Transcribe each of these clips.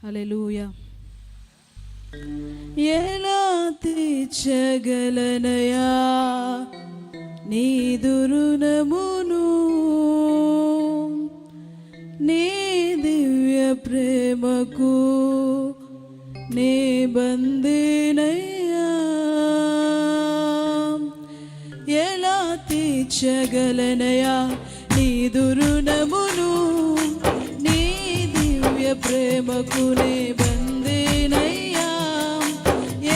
హల్లెలూయా. ఎలా తీర్చగలనయా నీదు రుణమును, నీ దివ్య ప్రేమకు నీ బందీనయ్యా. ఎలా తీర్చగలనయా నీదు రుణమును, నీ దివ్య ప్రేమకు నీ బందీనయ్యా.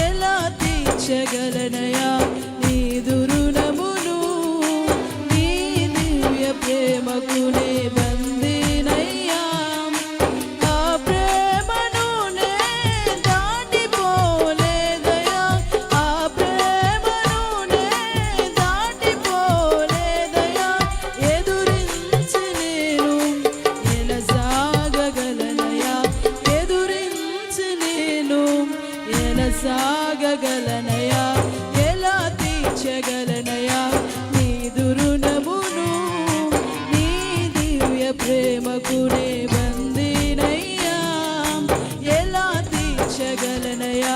ఎలా తీర్చగలనయా నీదు రుణమును, నీ దివ్య ప్రేమకు నీ బందీనయ్యా. ఆ ప్రేమను నే దాటిపోలేదయా, ఆ ప్రేమను నే దాటిపోలేదయా. ఎదురించి నేను ఎలా సాగగలనయా, ఎదురించి నేను ఎలా సాగగలనయా. ఎలా తీర్చగలనయా నీదు రుణమును, నీ దివ్య ప్రేమకు నే బందీనయ్యా. ఎలా తీర్చగలనయా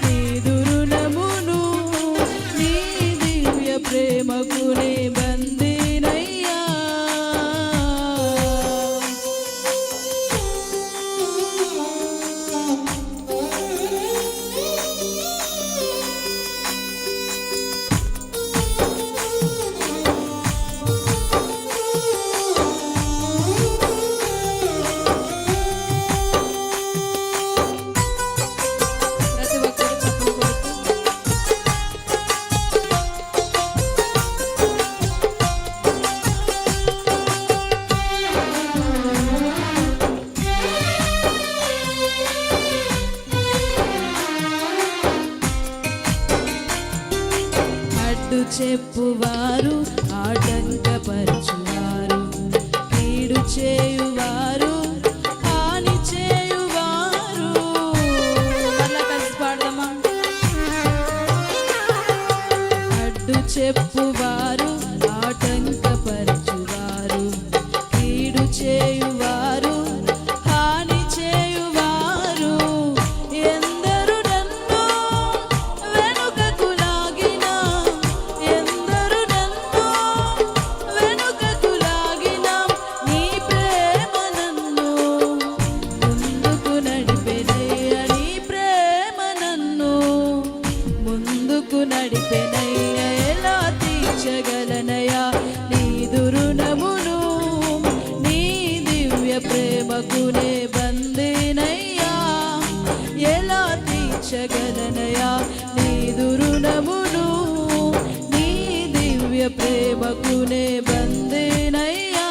నీదు రుణమును, నీ దివ్య ప్రేమకు నే బందీనయ్యా. ప్రతి ఒక్కరు చప్పట్లు కొడుతూ అడ్డు చెప్పువారు, ఆటంకపరచువారు, కీడు చేయువారు, హాని చేయువారు. మళ్ళా కలిసి పాడదామా? అడ్డు చెప్పువారు, ఆటంకపరచువారు, కీడు చేయువారు, హాని చేయువారు. ఎందరు నన్ను వెనుకకు లాగినా, ఎందరు నన్ను వెనుకకు లాగినా, నీ ప్రేమ నన్ను ముందుకు నడిపెనయ్యా. నీ ప్రేమ నన్ను ముందుకు నడిపెనయ్యా. ఎలా తీర్చగలనయా నీదు రుణమును, నీ దివ్య ప్రేమకు నే బందీనయ్యా. ఎలా తీర్చగలనయా నీదు రుణమును, నీ దివ్య ప్రేమకు నే బందీనయ్యా.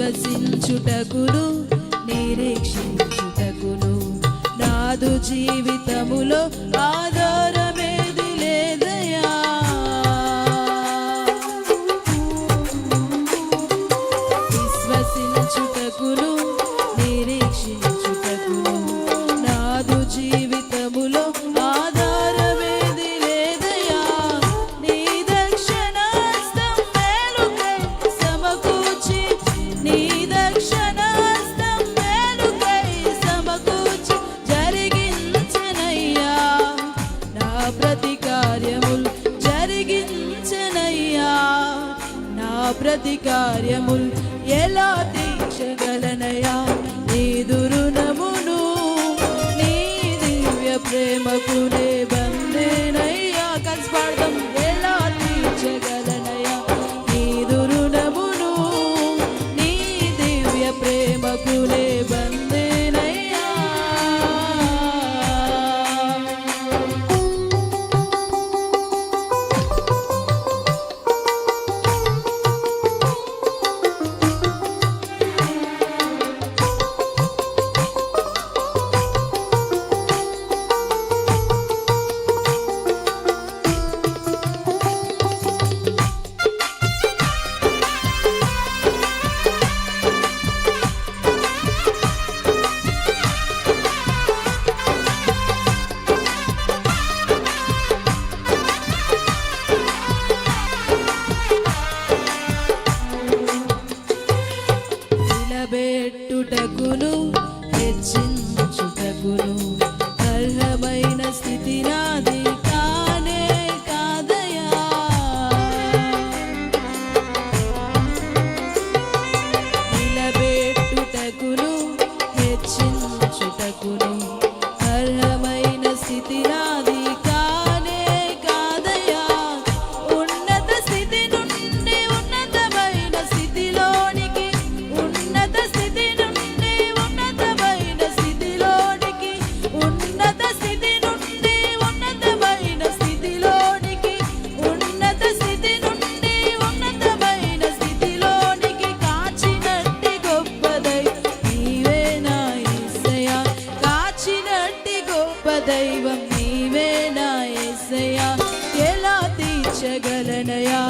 విశ్వసించుటకును, నిరీక్షించుటకును నాదు జీవితములో ఆధారమేది లేదయా. విశ్వసించుటకును, నిరీక్షించుటకును నాదు జీవితములో ఆధారమేది లేదయా. నీ దక్షిణహస్తం మేలుకై సమకూర్చి, నీ దక్షిణహస్తం మేలుకై సమకూర్చి జరిగించెనయ్యా. నా ప్రతి కార్యములు జరిగించెనయ్యా. నా ప్రతి కార్యములు ఎలా తీర్చగలనయా నీదు రుణమును, నీ దివ్య ప్రేమకు నే బందీనయ్యా. కలిసి పాడదాం. ఎలా తీర్చగలనయా నీదు రుణమును, నీ దివ్య ప్రేమకు నే బందీనయ్యా. స్థితి నాది కానే కాదయ్యా. ఉన్నత స్థితి నుండి ఉన్నతమైన స్థితిలోనికి, ఉన్నత స్థితి నుండి ఉన్నతమైన స్థితిలోనికి, ఉన్నత స్థితి నుండి ఉన్నతమైన స్థితిలోనికి, ఉన్నత స్థితి నుండి ఉన్నతమైన స్థితిలోనికి కాచినట్టి గొప్ప దైవం నీవే నా యేసయ్యా. కాచినట్టి గొప్ప దైవం నీవే నా యేసయ్యా. ఎలా తీర్చగలనయా